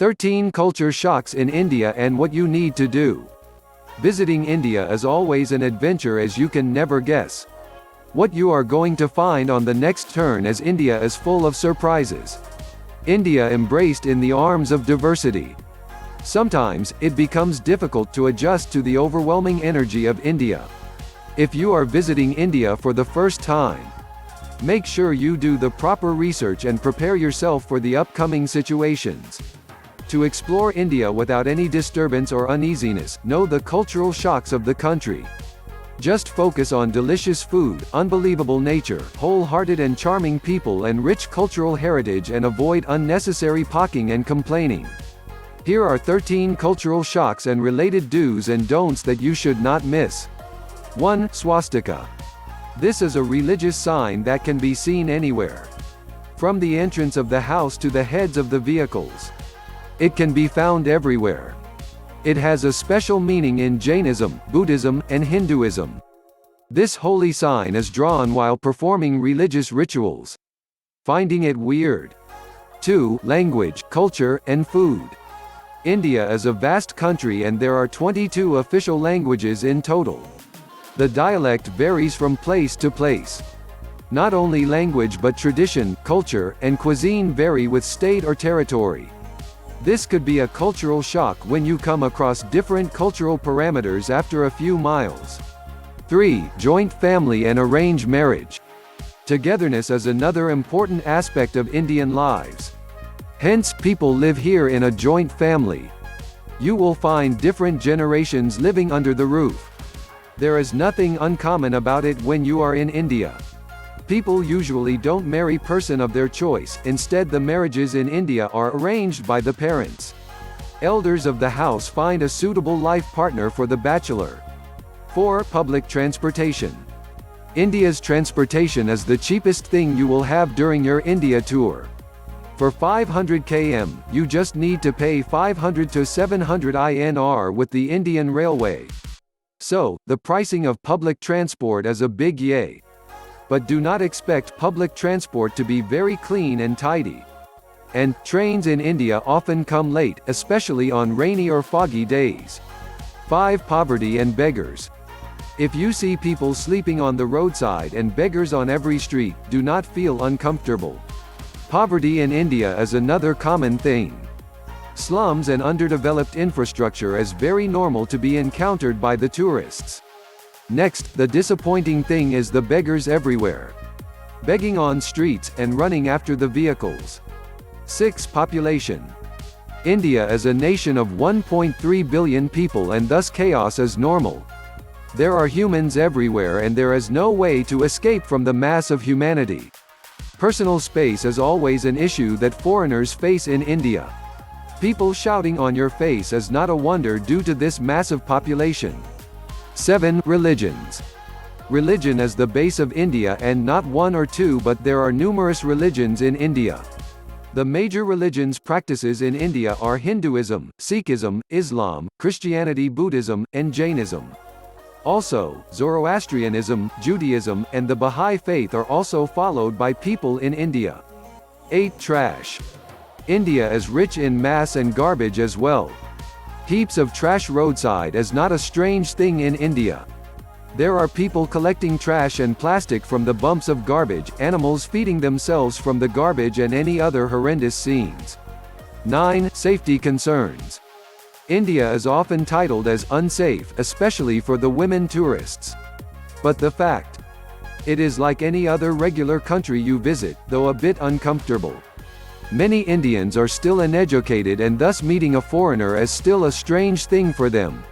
13 Culture Shocks in India and What You Need to Do. Visiting India is always an adventure, as you can never guess what you are going to find on the next turn, as India is full of surprises. India embraced in the arms of diversity. Sometimes, it becomes difficult to adjust to the overwhelming energy of India. If you are visiting India for the first time, make sure you do the proper research and prepare yourself for the upcoming situations. To explore India without any disturbance or uneasiness, know the cultural shocks of the country. Just focus on delicious food, unbelievable nature, wholehearted and charming people, and rich cultural heritage, and avoid unnecessary poking and complaining. Here are 13 cultural shocks and related do's and don'ts that you should not miss. 1. Swastika. This is a religious sign that can be seen anywhere, from the entrance of the house to the heads of the vehicles. It can be found everywhere. It has a special meaning in Jainism, Buddhism, and Hinduism. This holy sign is drawn while performing religious rituals. Finding it weird. 2. Language, culture, and food. India is a vast country and there are 22 official languages in total. The dialect varies from place to place. Not only language but tradition, culture, and cuisine vary with state or territory. This could be a cultural shock when you come across different cultural parameters after a few miles. 3. Joint family and arranged marriage. Togetherness is another important aspect of Indian lives. Hence, people live here in a joint family. You will find different generations living under the roof. There is nothing uncommon about it when you are in India. People usually don't marry a person of their choice, instead the marriages in India are arranged by the parents. Elders of the house find a suitable life partner for the bachelor. 4. Public transportation. India's transportation is the cheapest thing you will have during your India tour. For 500 km, you just need to pay 500 to 700 INR with the Indian Railway. So, the pricing of public transport is a big yay. But do not expect public transport to be very clean and tidy. And, trains in India often come late, especially on rainy or foggy days. 5. Poverty and beggars. If you see people sleeping on the roadside and beggars on every street, do not feel uncomfortable. Poverty in India is another common thing. Slums and underdeveloped infrastructure is very normal to be encountered by the tourists. Next, the disappointing thing is the beggars everywhere. Begging on streets, and running after the vehicles. 6. Population. India is a nation of 1.3 billion people and thus chaos is normal. There are humans everywhere and there is no way to escape from the mass of humanity. Personal space is always an issue that foreigners face in India. People shouting on your face is not a wonder due to this massive population. 7. Religions. Religion is the base of India, and not one or two but there are numerous religions in India. The major religions practices in India are Hinduism, Sikhism, Islam, Christianity, Buddhism, and Jainism. Also, Zoroastrianism, Judaism, and the Bahá'í faith are also followed by people in India. 8. Trash. India is rich in mass and garbage as well. Heaps of trash roadside is not a strange thing in India. There are people collecting trash and plastic from the bumps of garbage, animals feeding themselves from the garbage, and any other horrendous scenes. 9. Safety concerns. India is often titled as unsafe, especially for the women tourists. But the fact, it is like any other regular country you visit, though a bit uncomfortable. Many Indians are still uneducated and thus meeting a foreigner is still a strange thing for them.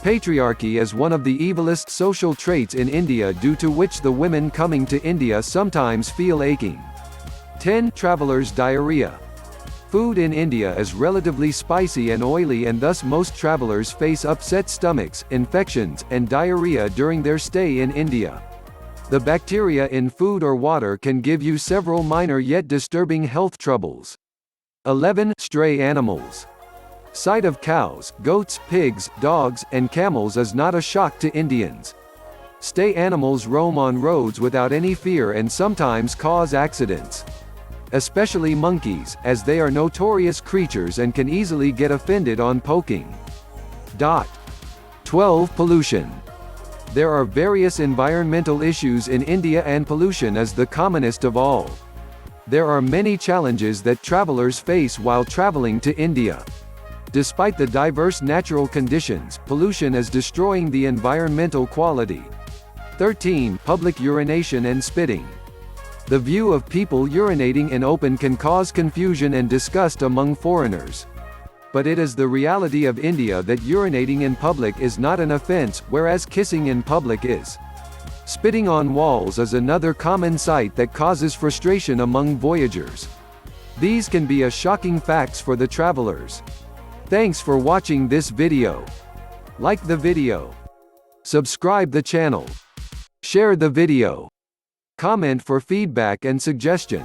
Patriarchy is one of the evilest social traits in India, due to which the women coming to India sometimes feel aching. 10. Travelers' diarrhea. Food in India is relatively spicy and oily and thus most travelers face upset stomachs, infections, and diarrhea during their stay in India. The bacteria in food or water can give you several minor yet disturbing health troubles. 11. Stray animals. Sight of cows, goats, pigs, dogs, and camels is not a shock to Indians. Stray animals roam on roads without any fear and sometimes cause accidents. especially monkeys, as they are notorious creatures and can easily get offended on poking. 12. Pollution. There are various environmental issues in India and pollution is the commonest of all. There are many challenges that travelers face while traveling to India. Despite the diverse natural conditions, pollution is destroying the environmental quality. 13. Public urination and spitting. The view of people urinating in open can cause confusion and disgust among foreigners. But it is the reality of India that urinating in public is not an offense, whereas kissing in public is. Spitting on walls is another common sight that causes frustration among voyagers. These can be a shocking facts for the travelers. Thanks for watching this video. Like the video. Subscribe the channel. Share the video. Comment for feedback and suggestion.